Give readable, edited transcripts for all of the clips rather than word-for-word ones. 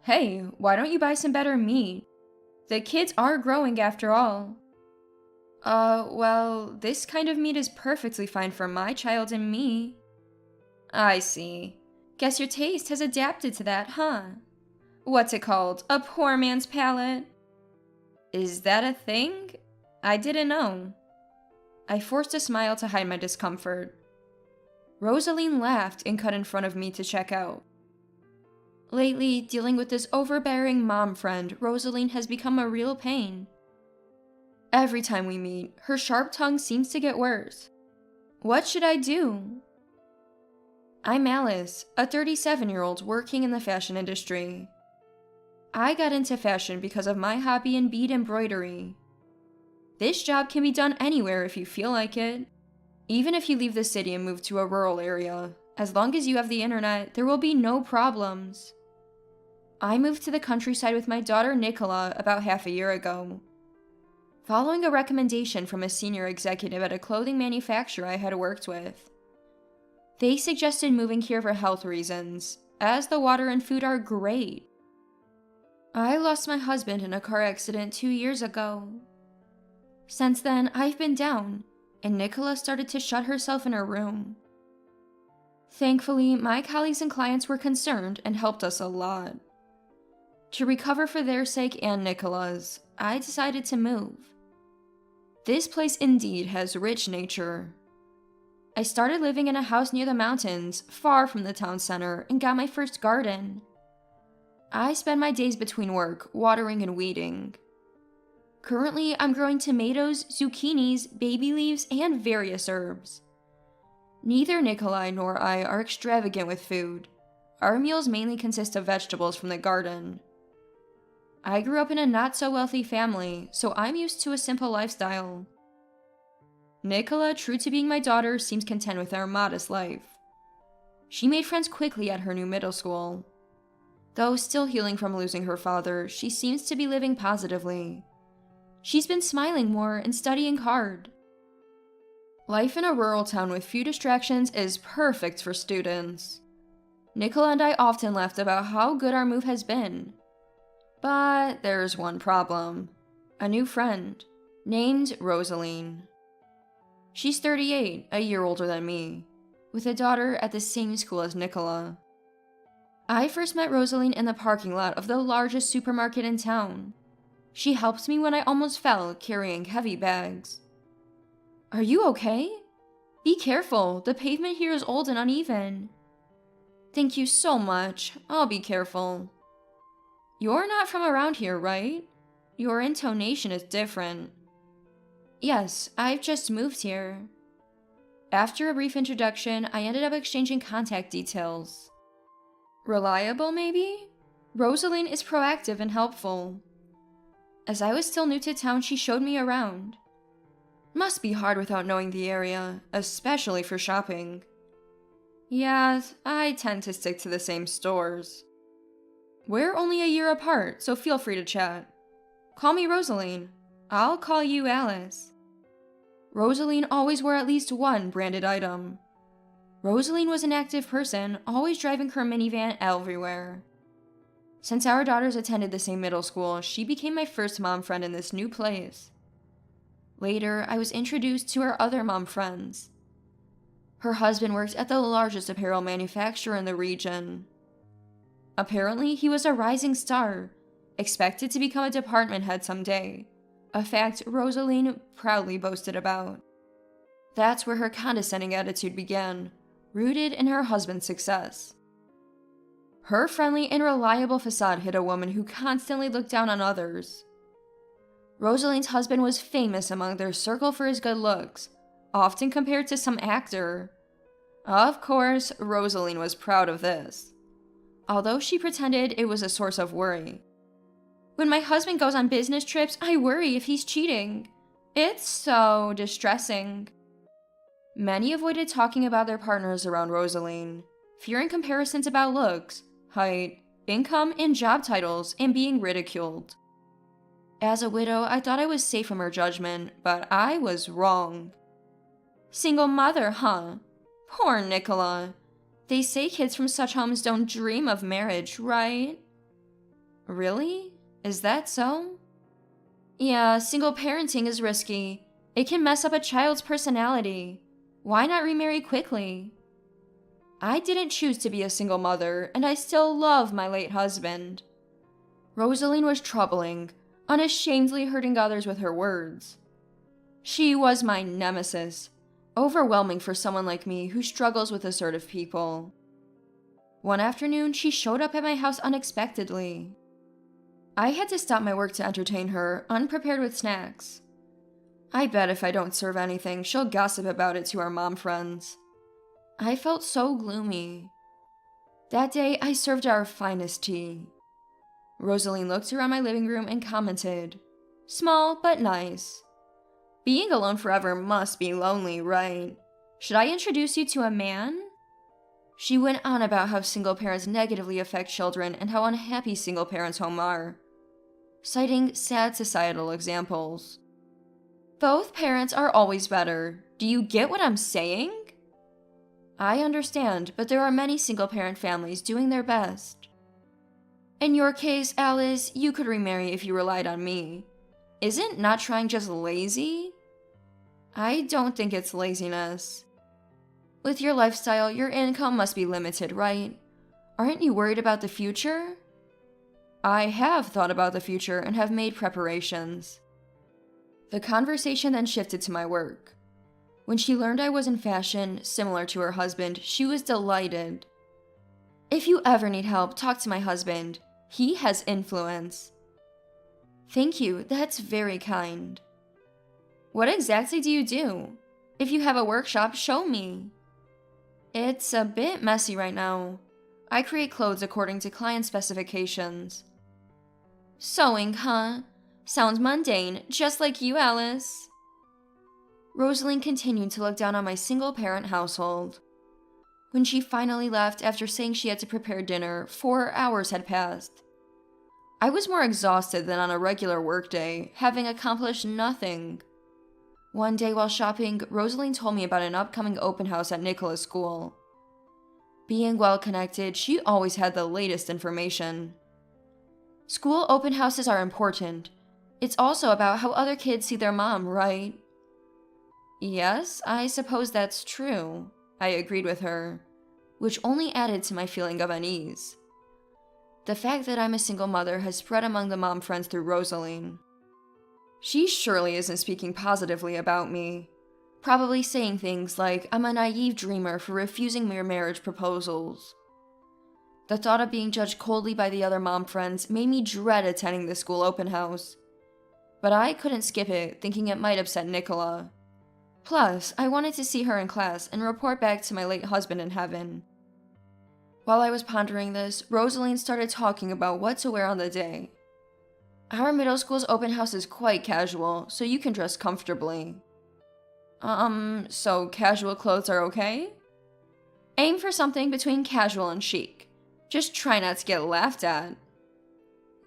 Hey, why don't you buy some better meat? The kids are growing after all. Well, this kind of meat is perfectly fine for my child and me. I see. Guess your taste has adapted to that, huh? What's it called? A poor man's palate? Is that a thing? I didn't know. I forced a smile to hide my discomfort. Rosaline laughed and cut in front of me to check out. Lately, dealing with this overbearing mom friend, Rosaline has become a real pain. Every time we meet, her sharp tongue seems to get worse. What should I do? I'm Alice, a 37-year-old working in the fashion industry. I got into fashion because of my hobby in bead embroidery. This job can be done anywhere if you feel like it. Even if you leave the city and move to a rural area, as long as you have the internet, there will be no problems. I moved to the countryside with my daughter Nicola about half a year ago. Following a recommendation from a senior executive at a clothing manufacturer I had worked with. They suggested moving here for health reasons, as the water and food are great. I lost my husband in a car accident 2 years ago. Since then, I've been down, and Nicola started to shut herself in her room. Thankfully, my colleagues and clients were concerned and helped us a lot. To recover for their sake and Nicola's, I decided to move. This place indeed has rich nature. I started living in a house near the mountains, far from the town center, and got my first garden. I spend my days between work, watering and weeding. Currently, I'm growing tomatoes, zucchinis, baby leaves, and various herbs. Neither Nikolai nor I are extravagant with food. Our meals mainly consist of vegetables from the garden. I grew up in a not-so-wealthy family, so I'm used to a simple lifestyle. Nicola, true to being my daughter, seems content with our modest life. She made friends quickly at her new middle school. Though still healing from losing her father, she seems to be living positively. She's been smiling more and studying hard. Life in a rural town with few distractions is perfect for students. Nicola and I often laughed about how good our move has been. But there's one problem. A new friend, named Rosaline. She's 38, a year older than me, with a daughter at the same school as Nicola. I first met Rosaline in the parking lot of the largest supermarket in town. She helped me when I almost fell carrying heavy bags. Are you okay? Be careful, the pavement here is old and uneven. Thank you so much, I'll be careful. You're not from around here, right? Your intonation is different. Yes, I've just moved here. After a brief introduction, I ended up exchanging contact details. Reliable, maybe? Rosaline is proactive and helpful. As I was still new to town, she showed me around. Must be hard without knowing the area, especially for shopping. Yeah, I tend to stick to the same stores. We're only a year apart, so feel free to chat. Call me Rosaline. I'll call you Alice. Rosaline always wore at least one branded item. Rosaline was an active person, always driving her minivan everywhere. Since our daughters attended the same middle school, she became my first mom friend in this new place. Later, I was introduced to her other mom friends. Her husband worked at the largest apparel manufacturer in the region. Apparently, he was a rising star, expected to become a department head someday, a fact Rosaline proudly boasted about. That's where her condescending attitude began, rooted in her husband's success. Her friendly and reliable facade hid a woman who constantly looked down on others. Rosaline's husband was famous among their circle for his good looks, often compared to some actor. Of course, Rosaline was proud of this, although she pretended it was a source of worry. When my husband goes on business trips, I worry if he's cheating. It's so distressing. Many avoided talking about their partners around Rosaline, fearing comparisons about looks, height, income, and job titles, and being ridiculed. As a widow, I thought I was safe from her judgment, but I was wrong. Single mother, huh? Poor Nicola. They say kids from such homes don't dream of marriage, right? Really? Is that so? Yeah, single parenting is risky. It can mess up a child's personality. Why not remarry quickly? I didn't choose to be a single mother, and I still love my late husband. Rosaline was troubling, unashamedly hurting others with her words. She was my nemesis, overwhelming for someone like me who struggles with assertive people. One afternoon, she showed up at my house unexpectedly. I had to stop my work to entertain her, unprepared with snacks. I bet if I don't serve anything, she'll gossip about it to our mom friends. I felt so gloomy. That day, I served our finest tea. Rosaline looked around my living room and commented, "Small, but nice. Being alone forever must be lonely, right? Should I introduce you to a man?" She went on about how single parents negatively affect children and how unhappy single parents' home are, citing sad societal examples. Both parents are always better. Do you get what I'm saying? I understand, but there are many single-parent families doing their best. In your case, Alice, you could remarry if you relied on me. Isn't not trying just lazy? I don't think it's laziness. With your lifestyle, your income must be limited, right? Aren't you worried about the future? I have thought about the future and have made preparations. The conversation then shifted to my work. When she learned I was in fashion, similar to her husband, she was delighted. "If you ever need help, talk to my husband. He has influence." Thank you, that's very kind. What exactly do you do? If you have a workshop, show me. It's a bit messy right now. I create clothes according to client specifications. Sewing, huh? Sounds mundane, just like you, Alice. Rosaline continued to look down on my single-parent household. When she finally left after saying she had to prepare dinner, 4 hours had passed. I was more exhausted than on a regular workday, having accomplished nothing. One day while shopping, Rosaline told me about an upcoming open house at Nicola's school. Being well-connected, she always had the latest information. School open houses are important. It's also about how other kids see their mom, right? Yes, I suppose that's true, I agreed with her, which only added to my feeling of unease. The fact that I'm a single mother has spread among the mom friends through Rosaline. She surely isn't speaking positively about me, probably saying things like I'm a naive dreamer for refusing mere marriage proposals. The thought of being judged coldly by the other mom friends made me dread attending the school open house, but I couldn't skip it, thinking it might upset Nicola. Plus, I wanted to see her in class and report back to my late husband in heaven. While I was pondering this, Rosaline started talking about what to wear on the day. Our middle school's open house is quite casual, so you can dress comfortably. So casual clothes are okay? Aim for something between casual and chic. Just try not to get laughed at.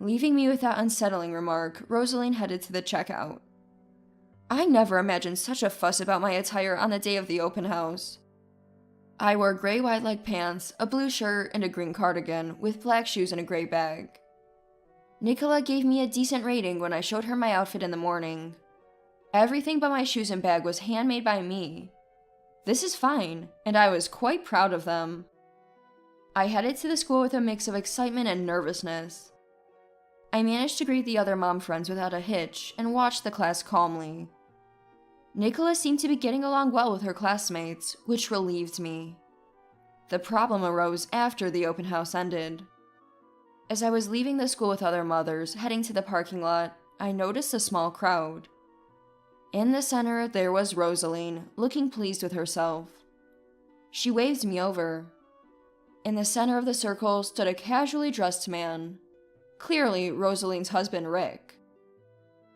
Leaving me with that unsettling remark, Rosaline headed to the checkout. I never imagined such a fuss about my attire on the day of the open house. I wore gray wide-leg pants, a blue shirt, and a green cardigan, with black shoes and a gray bag. Nicola gave me a decent rating when I showed her my outfit in the morning. Everything but my shoes and bag was handmade by me. This is fine, and I was quite proud of them. I headed to the school with a mix of excitement and nervousness. I managed to greet the other mom friends without a hitch and watched the class calmly. Nicola seemed to be getting along well with her classmates, which relieved me. The problem arose after the open house ended. As I was leaving the school with other mothers, heading to the parking lot, I noticed a small crowd. In the center, there was Rosaline, looking pleased with herself. She waved me over. In the center of the circle stood a casually dressed man. Clearly, Rosaline's husband, Rick.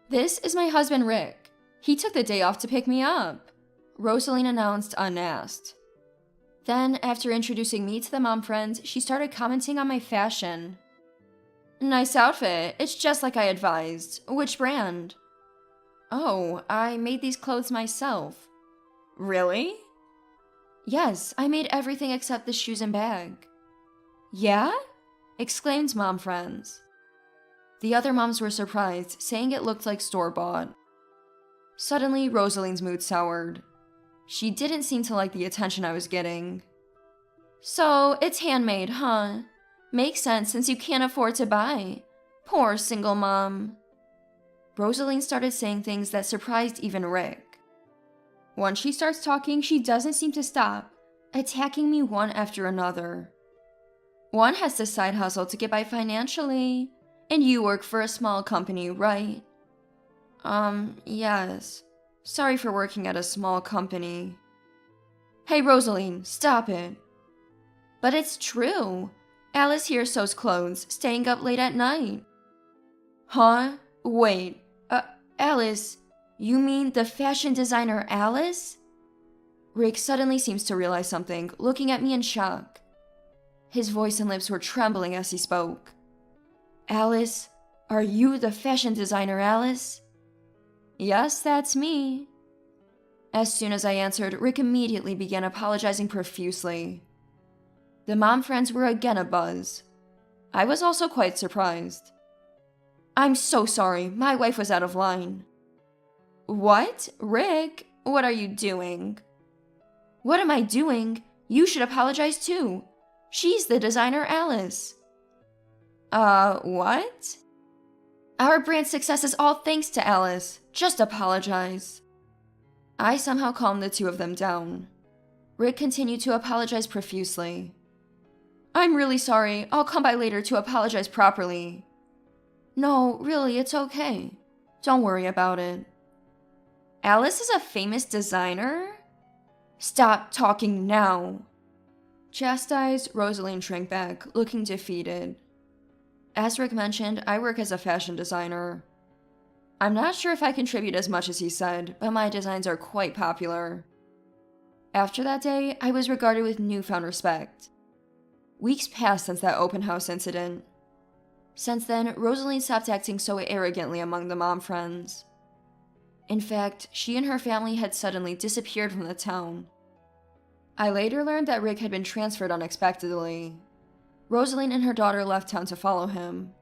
"This is my husband, Rick. He took the day off to pick me up," Rosaline announced unasked. Then, after introducing me to the mom friends, she started commenting on my fashion. "Nice outfit. It's just like I advised. Which brand?" "Oh, I made these clothes myself." "Really?" "Yes, I made everything except the shoes and bag." "Yeah?" exclaimed mom friends. The other moms were surprised, saying it looked like store-bought. Suddenly, Rosaline's mood soured. She didn't seem to like the attention I was getting. So, it's handmade, huh? Makes sense since you can't afford to buy. Poor single mom. Rosaline started saying things that surprised even Rick. Once she starts talking, she doesn't seem to stop, attacking me one after another. One has to side hustle to get by financially, and you work for a small company, right? Yes. Sorry for working at a small company. Hey, Rosaline, stop it. But it's true. Alice here sews clothes, staying up late at night. Huh? Wait. Alice, you mean the fashion designer Alice? Rick suddenly seems to realize something, looking at me in shock. His voice and lips were trembling as he spoke. Alice, are you the fashion designer Alice? Yes, that's me. As soon as I answered, Rick immediately began apologizing profusely. The mom friends were again abuzz. I was also quite surprised. I'm so sorry, my wife was out of line. What? Rick? What are you doing? What am I doing? You should apologize too. She's the designer Alice. What? Our brand's success is all thanks to Alice. Just apologize. I somehow calmed the two of them down. Rick continued to apologize profusely. I'm really sorry. I'll come by later to apologize properly. No, really, it's okay. Don't worry about it. Alice is a famous designer? Stop talking now. Chastised, Rosaline shrank back, looking defeated. As Rick mentioned, I work as a fashion designer. I'm not sure if I contribute as much as he said, but my designs are quite popular. After that day, I was regarded with newfound respect. Weeks passed since that open house incident. Since then, Rosaline stopped acting so arrogantly among the mom friends. In fact, she and her family had suddenly disappeared from the town. I later learned that Rick had been transferred unexpectedly. Rosaline and her daughter left town to follow him.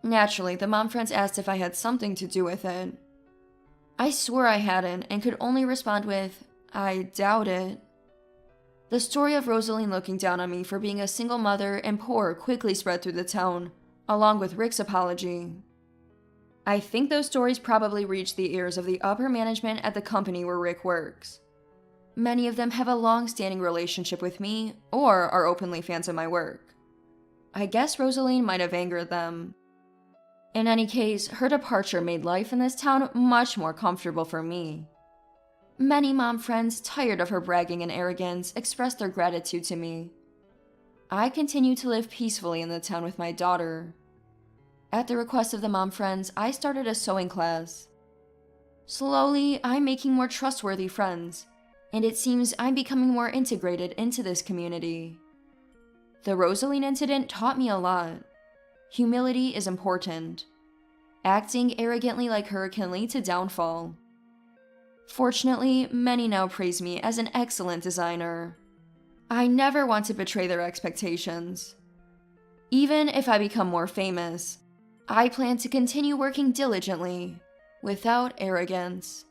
Naturally, the mom friends asked if I had something to do with it. I swore I hadn't and could only respond with, I doubt it. The story of Rosaline looking down on me for being a single mother and poor quickly spread through the town, along with Rick's apology. I think those stories probably reached the ears of the upper management at the company where Rick works. Many of them have a long-standing relationship with me or are openly fans of my work. I guess Rosaline might have angered them. In any case, her departure made life in this town much more comfortable for me. Many mom friends, tired of her bragging and arrogance, expressed their gratitude to me. I continue to live peacefully in the town with my daughter. At the request of the mom friends, I started a sewing class. Slowly, I'm making more trustworthy friends, and it seems I'm becoming more integrated into this community. The Rosaline incident taught me a lot. Humility is important. Acting arrogantly like her can lead to downfall. Fortunately, many now praise me as an excellent designer. I never want to betray their expectations. Even if I become more famous, I plan to continue working diligently, without arrogance.